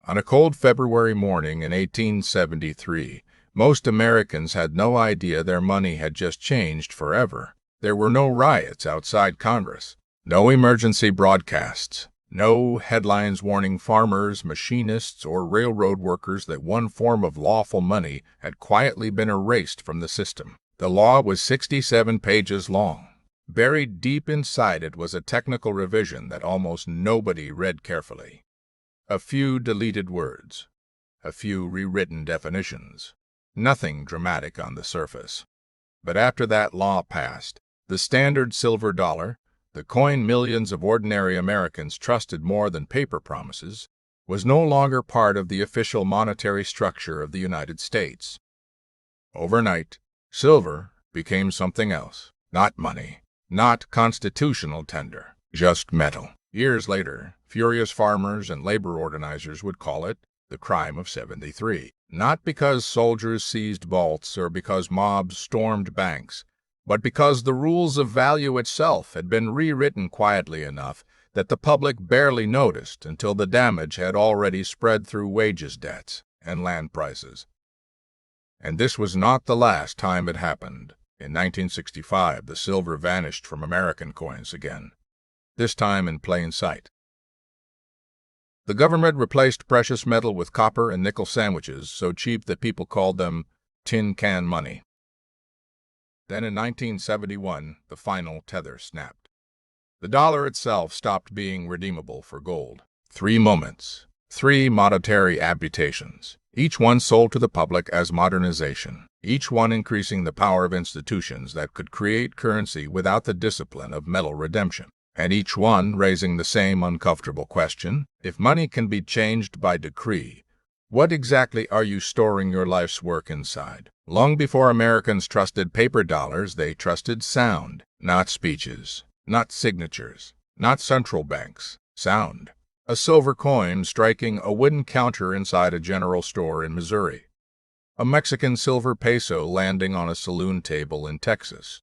On a cold February morning in 1873, most Americans had no idea their money had just changed forever. There were no riots outside Congress, no emergency broadcasts, no headlines warning farmers, machinists, or railroad workers that one form of lawful money had quietly been erased from the system. The law was 67 pages long. Buried deep inside it was a technical revision that almost nobody read carefully. A few deleted words, a few rewritten definitions. Nothing dramatic on the surface. But after that law passed, the standard silver dollar, the coin millions of ordinary Americans trusted more than paper promises, was no longer part of the official monetary structure of the United States. Overnight, silver became something else. Not money, not constitutional tender, just metal. Years later, furious farmers and labor organizers would call it the crime of '73. Not because soldiers seized vaults or because mobs stormed banks, but because the rules of value itself had been rewritten quietly enough that the public barely noticed until the damage had already spread through wages debts and land prices. And this was not the last time it happened. In 1965, the silver vanished from American coins again, this time in plain sight. The government replaced precious metal with copper and nickel sandwiches so cheap that people called them tin can money. Then in 1971, the final tether snapped. The dollar itself stopped being redeemable for gold. 3 moments, 3 monetary amputations, each one sold to the public as modernization, each one increasing the power of institutions that could create currency without the discipline of metal redemption. And each one raising the same uncomfortable question: if money can be changed by decree, what exactly are you storing your life's work inside? Long before Americans trusted paper dollars, they trusted sound, not speeches, not signatures, not central banks. Sound. A silver coin striking a wooden counter inside a general store in Missouri. A Mexican silver peso landing on a saloon table in Texas.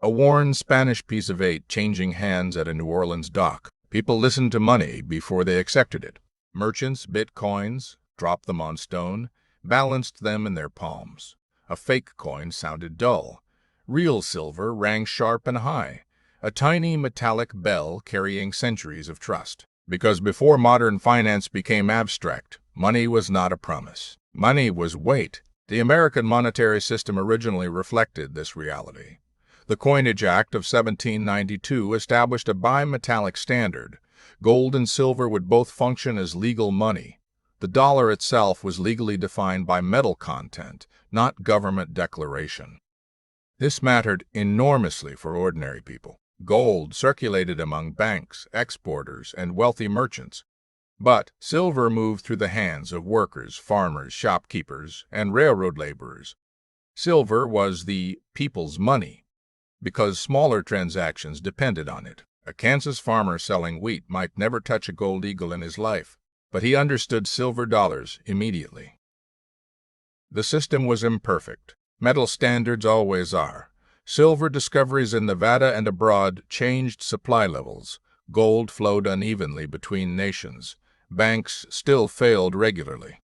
A worn Spanish piece of 8 changing hands at a New Orleans dock. People listened to money before they accepted it. Merchants bit coins, dropped them on stone, balanced them in their palms. A fake coin sounded dull. Real silver rang sharp and high, a tiny metallic bell carrying centuries of trust. Because before modern finance became abstract, money was not a promise. Money was weight. The American monetary system originally reflected this reality. The Coinage Act of 1792 established a bimetallic standard. Gold and silver would both function as legal money. The dollar itself was legally defined by metal content, not government declaration. This mattered enormously for ordinary people. Gold circulated among banks, exporters, and wealthy merchants. But silver moved through the hands of workers, farmers, shopkeepers, and railroad laborers. Silver was the people's money, because smaller transactions depended on it. A Kansas farmer selling wheat might never touch a gold eagle in his life, but he understood silver dollars immediately. The system was imperfect. Metal standards always are. Silver discoveries in Nevada and abroad changed supply levels. Gold flowed unevenly between nations. Banks still failed regularly.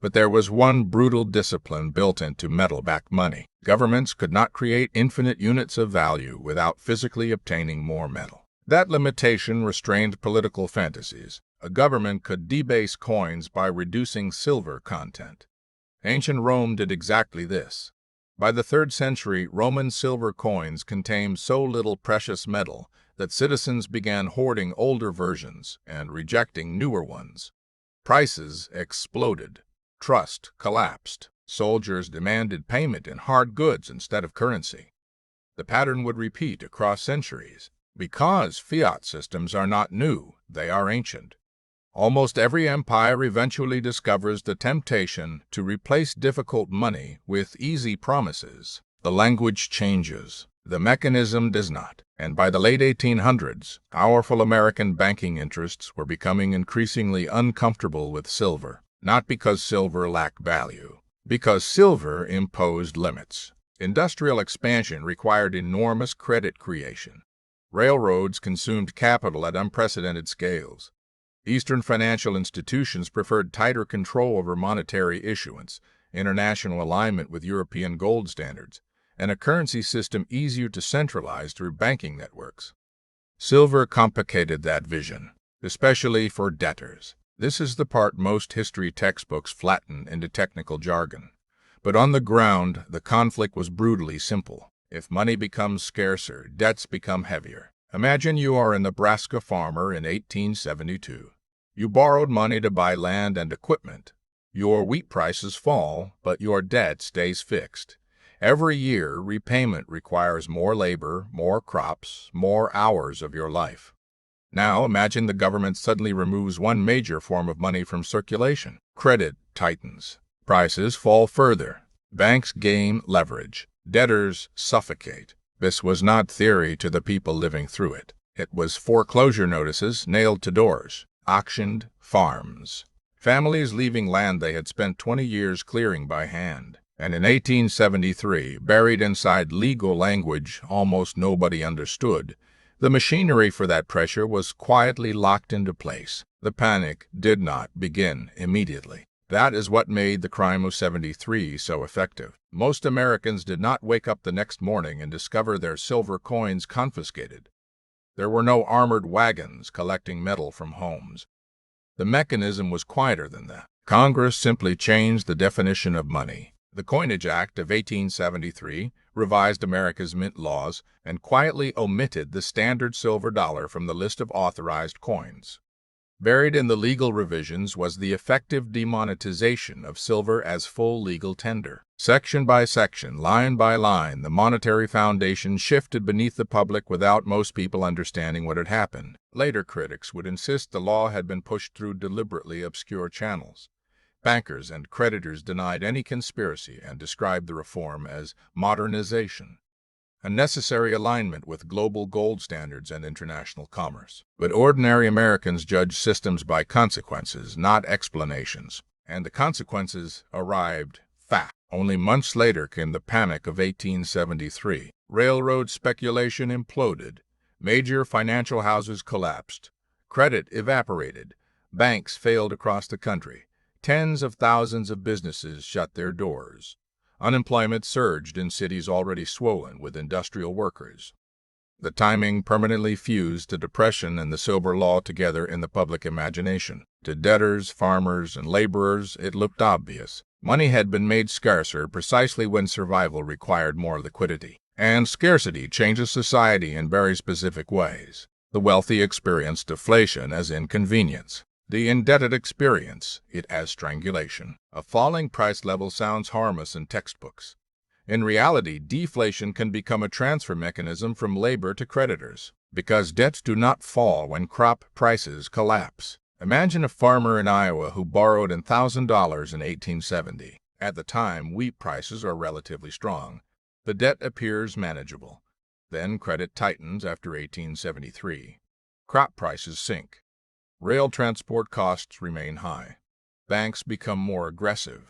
But there was one brutal discipline built into metal-backed money. Governments could not create infinite units of value without physically obtaining more metal. That limitation restrained political fantasies. A government could debase coins by reducing silver content. Ancient Rome did exactly this. By the 3rd century, Roman silver coins contained so little precious metal that citizens began hoarding older versions and rejecting newer ones. Prices exploded. Trust collapsed. Soldiers demanded payment in hard goods instead of currency. The pattern would repeat across centuries. Because fiat systems are not new, they are ancient. Almost every empire eventually discovers the temptation to replace difficult money with easy promises. The language changes. The mechanism does not. And by the late 1800s, powerful American banking interests were becoming increasingly uncomfortable with silver. Not because silver lacked value, because silver imposed limits. Industrial expansion required enormous credit creation. Railroads consumed capital at unprecedented scales. Eastern financial institutions preferred tighter control over monetary issuance, international alignment with European gold standards, and a currency system easier to centralize through banking networks. Silver complicated that vision, especially for debtors. This is the part most history textbooks flatten into technical jargon. But on the ground, the conflict was brutally simple. If money becomes scarcer, debts become heavier. Imagine you are a Nebraska farmer in 1872. You borrowed money to buy land and equipment. Your wheat prices fall, but your debt stays fixed. Every year, repayment requires more labor, more crops, more hours of your life. Now, imagine the government suddenly removes one major form of money from circulation. Credit tightens. Prices fall further. Banks gain leverage. Debtors suffocate. This was not theory to the people living through it. It was foreclosure notices nailed to doors, auctioned farms. Families leaving land they had spent 20 years clearing by hand. And in 1873, buried inside legal language almost nobody understood, the machinery for that pressure was quietly locked into place. The panic did not begin immediately. That is what made the crime of '73 so effective. Most Americans did not wake up the next morning and discover their silver coins confiscated. There were no armored wagons collecting metal from homes. The mechanism was quieter than that. Congress simply changed the definition of money. The Coinage Act of 1873 revised America's mint laws and quietly omitted the standard silver dollar from the list of authorized coins. Buried in the legal revisions was the effective demonetization of silver as full legal tender. Section by section, line by line, the monetary foundation shifted beneath the public without most people understanding what had happened. Later critics would insist the law had been pushed through deliberately obscure channels. Bankers and creditors denied any conspiracy and described the reform as modernization, a necessary alignment with global gold standards and international commerce. But ordinary Americans judge systems by consequences, not explanations, and the consequences arrived fast. Only months later came the panic of 1873. Railroad speculation imploded. Major financial houses collapsed. Credit evaporated. Banks failed across the country. Tens of thousands of businesses shut their doors. Unemployment surged in cities already swollen with industrial workers. The timing permanently fused the Depression and the silver law together in the public imagination. To debtors, farmers, and laborers, it looked obvious. Money had been made scarcer precisely when survival required more liquidity. And scarcity changes society in very specific ways. The wealthy experience deflation as inconvenience. The indebted experience it as strangulation. A falling price level sounds harmless in textbooks. In reality, deflation can become a transfer mechanism from labor to creditors, because debts do not fall when crop prices collapse. Imagine a farmer in Iowa who borrowed $1,000 in 1870. At the time, wheat prices are relatively strong. The debt appears manageable. Then credit tightens after 1873. Crop prices sink. Rail transport costs remain high. Banks become more aggressive.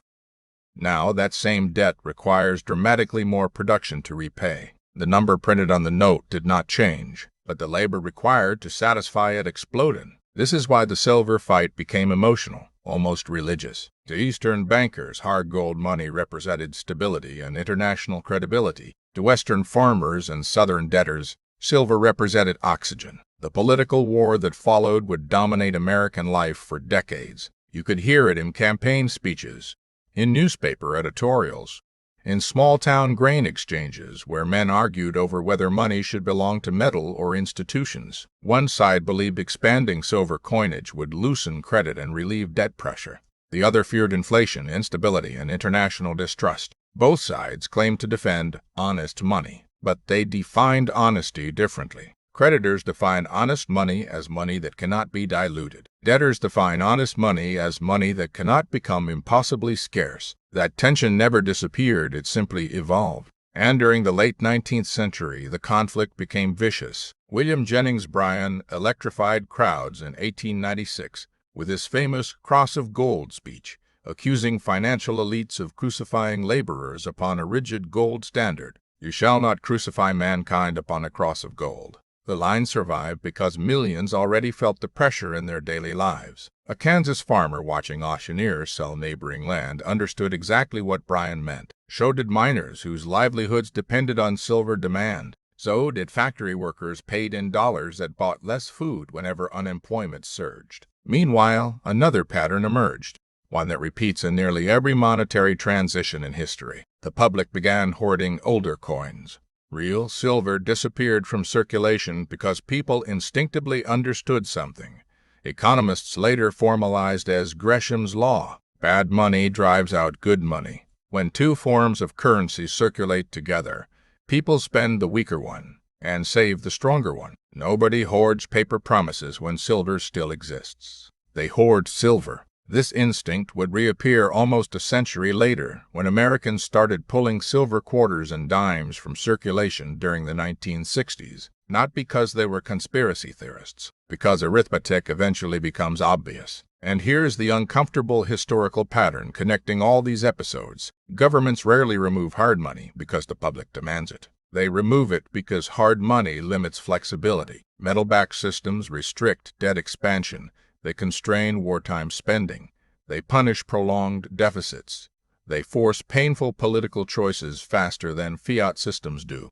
Now that same debt requires dramatically more production to repay. The number printed on the note did not change, but the labor required to satisfy it exploded. This is why the silver fight became emotional, almost religious. To Eastern bankers, hard gold money represented stability and international credibility. To Western farmers and Southern debtors, silver represented oxygen. The political war that followed would dominate American life for decades. You could hear it in campaign speeches, in newspaper editorials, in small-town grain exchanges where men argued over whether money should belong to metal or institutions. One side believed expanding silver coinage would loosen credit and relieve debt pressure. The other feared inflation, instability, and international distrust. Both sides claimed to defend honest money, but they defined honesty differently. Creditors define honest money as money that cannot be diluted. Debtors define honest money as money that cannot become impossibly scarce. That tension never disappeared, it simply evolved. And during the late 19th century, the conflict became vicious. William Jennings Bryan electrified crowds in 1896 with his famous Cross of Gold speech, accusing financial elites of crucifying laborers upon a rigid gold standard. You shall not crucify mankind upon a cross of gold. The line survived because millions already felt the pressure in their daily lives. A Kansas farmer watching auctioneers sell neighboring land understood exactly what Bryan meant. So did miners whose livelihoods depended on silver demand. So did factory workers paid in dollars that bought less food whenever unemployment surged. Meanwhile, another pattern emerged, one that repeats in nearly every monetary transition in history. The public began hoarding older coins. Real silver disappeared from circulation because people instinctively understood something. Economists later formalized as Gresham's law. Bad money drives out good money. When two forms of currency circulate together, people spend the weaker one and save the stronger one. Nobody hoards paper promises when silver still exists. They hoard silver. This instinct would reappear almost a century later when Americans started pulling silver quarters and dimes from circulation during the 1960s, not because they were conspiracy theorists, because arithmetic eventually becomes obvious. And here's the uncomfortable historical pattern connecting all these episodes. Governments rarely remove hard money because the public demands it. They remove it because hard money limits flexibility. Metal-backed systems restrict debt expansion. They constrain wartime spending. They punish prolonged deficits. They force painful political choices faster than fiat systems do.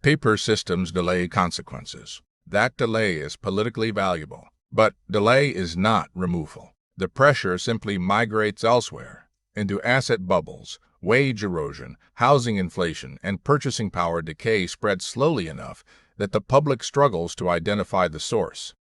Paper systems delay consequences. That delay is politically valuable. But delay is not removal. The pressure simply migrates elsewhere, into asset bubbles, wage erosion, housing inflation, and purchasing power decay spread slowly enough that the public struggles to identify the source.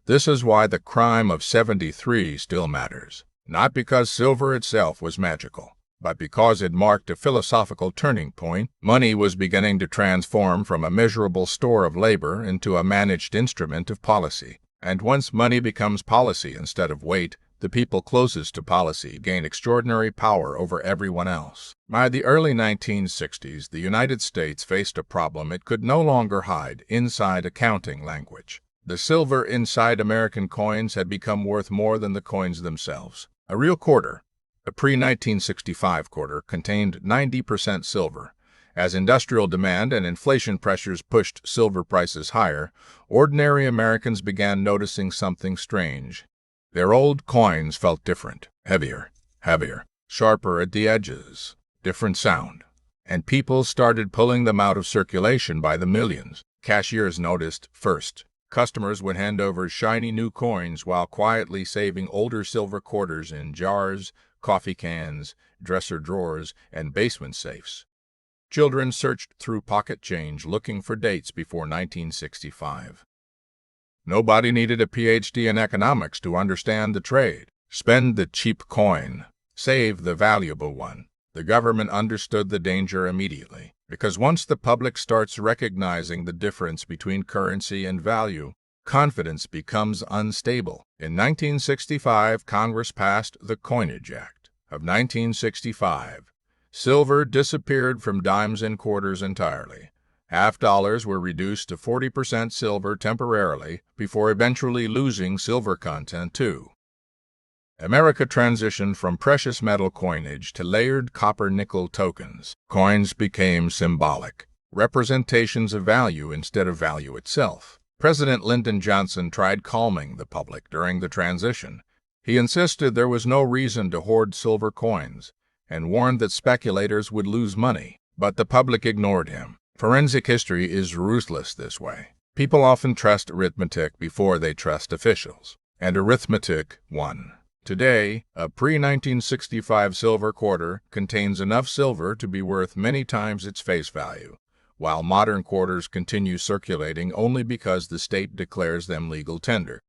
This is why the crime of '73 still matters, not because silver itself was magical, but because it marked a philosophical turning point. Money was beginning to transform from a measurable store of labor into a managed instrument of policy. And once money becomes policy instead of weight, the people closest to policy gain extraordinary power over everyone else. By the early 1960s, the United States faced a problem it could no longer hide inside accounting language. The silver inside American coins had become worth more than the coins themselves. A real quarter, a pre-1965 quarter, contained 90% silver. As industrial demand and inflation pressures pushed silver prices higher, ordinary Americans began noticing something strange. Their old coins felt different, heavier, sharper at the edges, different sound. And people started pulling them out of circulation by the millions. Cashiers noticed first. Customers would hand over shiny new coins while quietly saving older silver quarters in jars, coffee cans, dresser drawers, and basement safes. Children searched through pocket change looking for dates before 1965. Nobody needed a PhD in economics to understand the trade. Spend the cheap coin. Save the valuable one. The government understood the danger immediately, because once the public starts recognizing the difference between currency and value, confidence becomes unstable. In 1965, Congress passed the Coinage Act of 1965. Silver disappeared from dimes and quarters entirely. Half dollars were reduced to 40% silver temporarily, before eventually losing silver content too. America transitioned from precious metal coinage to layered copper-nickel tokens. Coins became symbolic, representations of value instead of value itself. President Lyndon Johnson tried calming the public during the transition. He insisted there was no reason to hoard silver coins and warned that speculators would lose money. But the public ignored him. Forensic history is ruthless this way. People often trust arithmetic before they trust officials. And arithmetic won. Today, a pre-1965 silver quarter contains enough silver to be worth many times its face value, while modern quarters continue circulating only because the state declares them legal tender.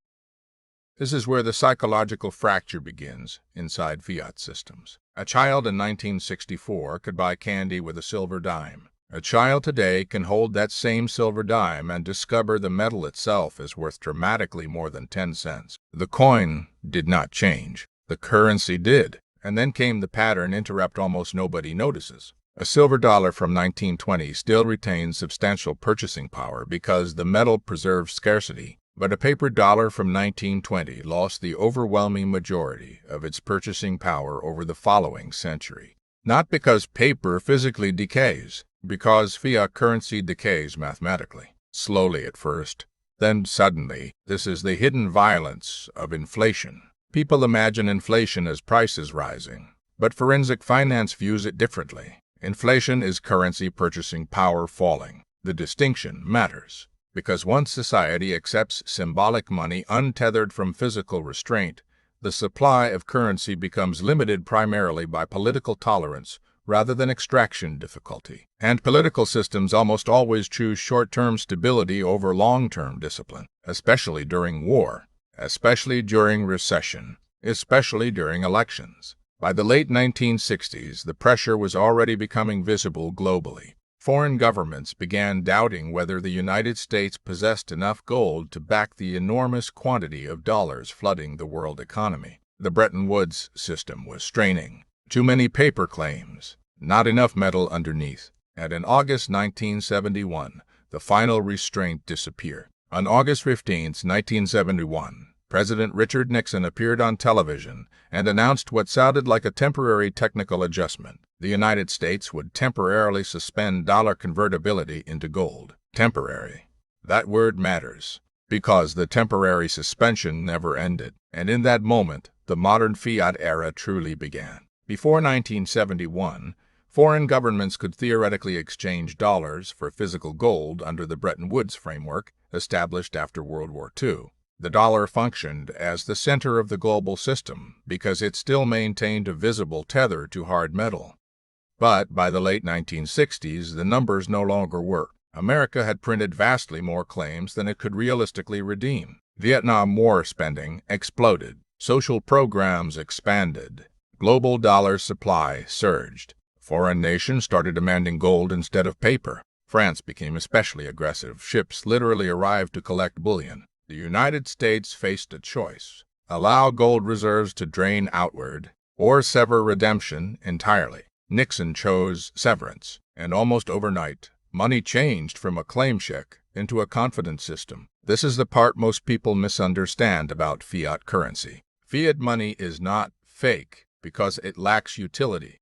This is where the psychological fracture begins inside fiat systems. A child in 1964 could buy candy with a silver dime. A child today can hold that same silver dime and discover the metal itself is worth dramatically more than 10 cents. The coin did not change. The currency did. And then came the pattern interrupt almost nobody notices. A silver dollar from 1920 still retains substantial purchasing power because the metal preserves scarcity. But a paper dollar from 1920 lost the overwhelming majority of its purchasing power over the following century. Not because paper physically decays, Because fiat currency decays mathematically, slowly at first, then suddenly. This is the hidden violence of inflation. People imagine inflation as prices rising, but forensic finance views it differently. Inflation is currency purchasing power falling. The distinction matters, because once society accepts symbolic money untethered from physical restraint, the supply of currency becomes limited primarily by political tolerance rather than extraction difficulty. And political systems almost always choose short-term stability over long-term discipline, especially during war, especially during recession, especially during elections. By the late 1960s, the pressure was already becoming visible globally. Foreign governments began doubting whether the United States possessed enough gold to back the enormous quantity of dollars flooding the world economy. The Bretton Woods system was straining. Too many paper claims, not enough metal underneath. And in August 1971, the final restraint disappeared. On August 15, 1971, President Richard Nixon appeared on television and announced what sounded like a temporary technical adjustment. The United States would temporarily suspend dollar convertibility into gold. Temporary. That word matters, because the temporary suspension never ended. And in that moment, the modern fiat era truly began. Before 1971, foreign governments could theoretically exchange dollars for physical gold under the Bretton Woods framework established after World War II. The dollar functioned as the center of the global system because it still maintained a visible tether to hard metal. But by the late 1960s, the numbers no longer worked. America had printed vastly more claims than it could realistically redeem. Vietnam War spending exploded. Social programs expanded. Global dollar supply surged. Foreign nations started demanding gold instead of paper. France became especially aggressive. Ships literally arrived to collect bullion. The United States faced a choice: allow gold reserves to drain outward, or sever redemption entirely. Nixon chose severance, and almost overnight, money changed from a claim check into a confidence system. This is the part most people misunderstand about fiat currency. Fiat money is not fake because it lacks utility.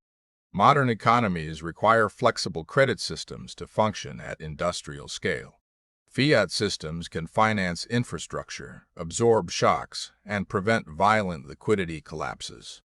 Modern economies require flexible credit systems to function at industrial scale. Fiat systems can finance infrastructure, absorb shocks, and prevent violent liquidity collapses.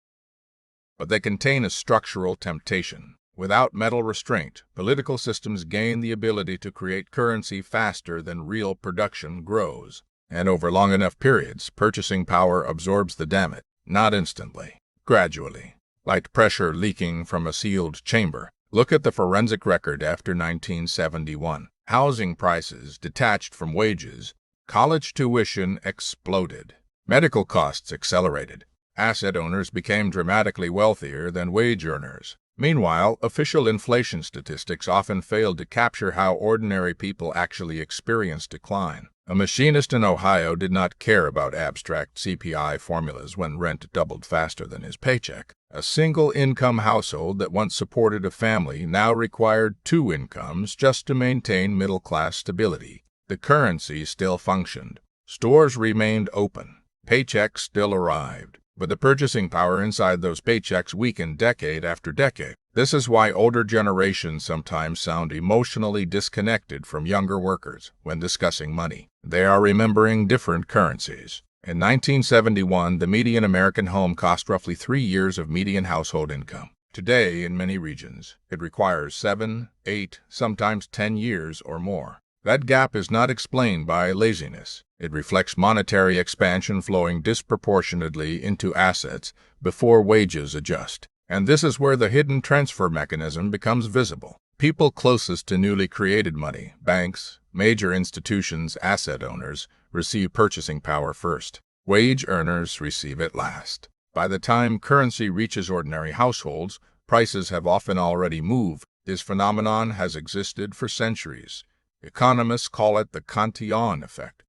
But they contain a structural temptation. Without metal restraint, political systems gain the ability to create currency faster than real production grows. And over long enough periods, purchasing power absorbs the damage, not instantly, gradually, like pressure leaking from a sealed chamber. Look at the forensic record after 1971. Housing prices detached from wages. College tuition exploded. Medical costs accelerated. Asset owners became dramatically wealthier than wage earners. Meanwhile, official inflation statistics often failed to capture how ordinary people actually experienced decline. A machinist in Ohio did not care about abstract CPI formulas when rent doubled faster than his paycheck. A single-income household that once supported a family now required 2 incomes just to maintain middle-class stability. The currency still functioned. Stores remained open. Paychecks still arrived. But the purchasing power inside those paychecks weakened decade after decade. This is why older generations sometimes sound emotionally disconnected from younger workers when discussing money. They are remembering different currencies. In 1971, the median American home cost roughly 3 years of median household income. Today, in many regions, it requires 7, 8, sometimes 10 years or more. That gap is not explained by laziness. It reflects monetary expansion flowing disproportionately into assets before wages adjust. And this is where the hidden transfer mechanism becomes visible. People closest to newly created money, banks, major institutions, asset owners, receive purchasing power first. Wage earners receive it last. By the time currency reaches ordinary households, prices have often already moved. This phenomenon has existed for centuries. Economists call it the Cantillon effect.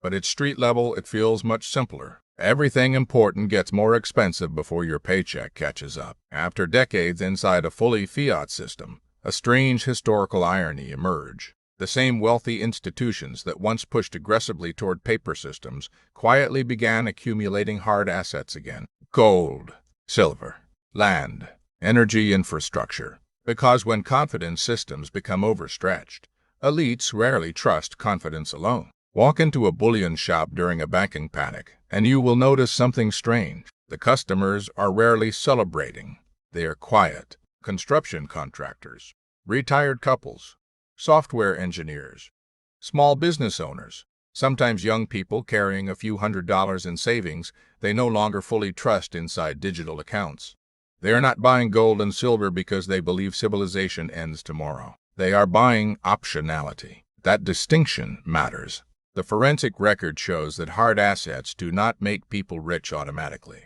But at street level, it feels much simpler. Everything important gets more expensive before your paycheck catches up. After decades inside a fully fiat system, a strange historical irony emerged. The same wealthy institutions that once pushed aggressively toward paper systems quietly began accumulating hard assets again: gold, silver, land, energy infrastructure. Because when confidence systems become overstretched, elites rarely trust confidence alone. Walk into a bullion shop during a banking panic, and you will notice something strange. The customers are rarely celebrating. They are quiet. Construction contractors, retired couples, software engineers, small business owners, sometimes young people carrying a few $100s in savings they no longer fully trust inside digital accounts. They are not buying gold and silver because they believe civilization ends tomorrow. They are buying optionality. That distinction matters. The forensic record shows that hard assets do not make people rich automatically.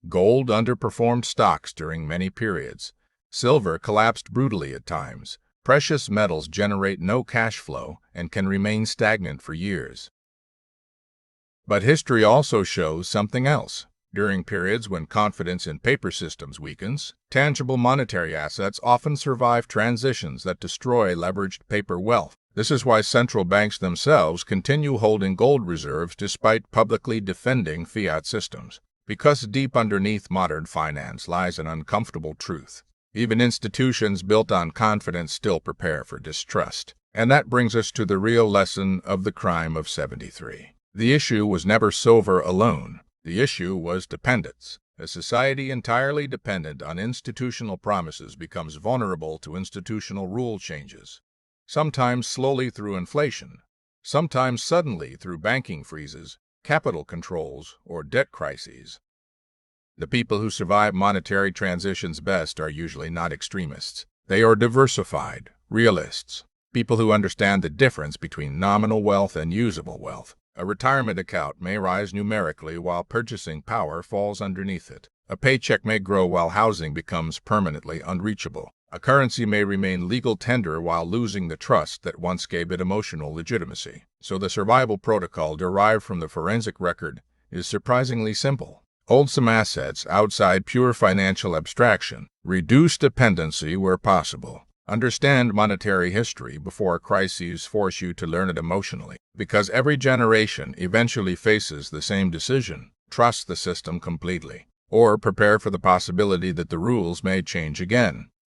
Gold underperformed stocks during many periods. Silver collapsed brutally at times. Precious metals generate no cash flow and can remain stagnant for years. But history also shows something else. During periods when confidence in paper systems weakens, tangible monetary assets often survive transitions that destroy leveraged paper wealth. This is why central banks themselves continue holding gold reserves despite publicly defending fiat systems. Because deep underneath modern finance lies an uncomfortable truth. Even institutions built on confidence still prepare for distrust. And that brings us to the real lesson of the crime of '73. The issue was never silver alone. The issue was dependence. A society entirely dependent on institutional promises becomes vulnerable to institutional rule changes. Sometimes slowly through inflation, sometimes suddenly through banking freezes, capital controls, or debt crises. The people who survive monetary transitions best are usually not extremists. They are diversified, realists, people who understand the difference between nominal wealth and usable wealth. A retirement account may rise numerically while purchasing power falls underneath it. A paycheck may grow while housing becomes permanently unreachable. A currency may remain legal tender while losing the trust that once gave it emotional legitimacy. So the survival protocol derived from the forensic record is surprisingly simple. Hold some assets outside pure financial abstraction. Reduce dependency where possible. Understand monetary history before crises force you to learn it emotionally. Because every generation eventually faces the same decision. Trust the system completely, or prepare for the possibility that the rules may change again.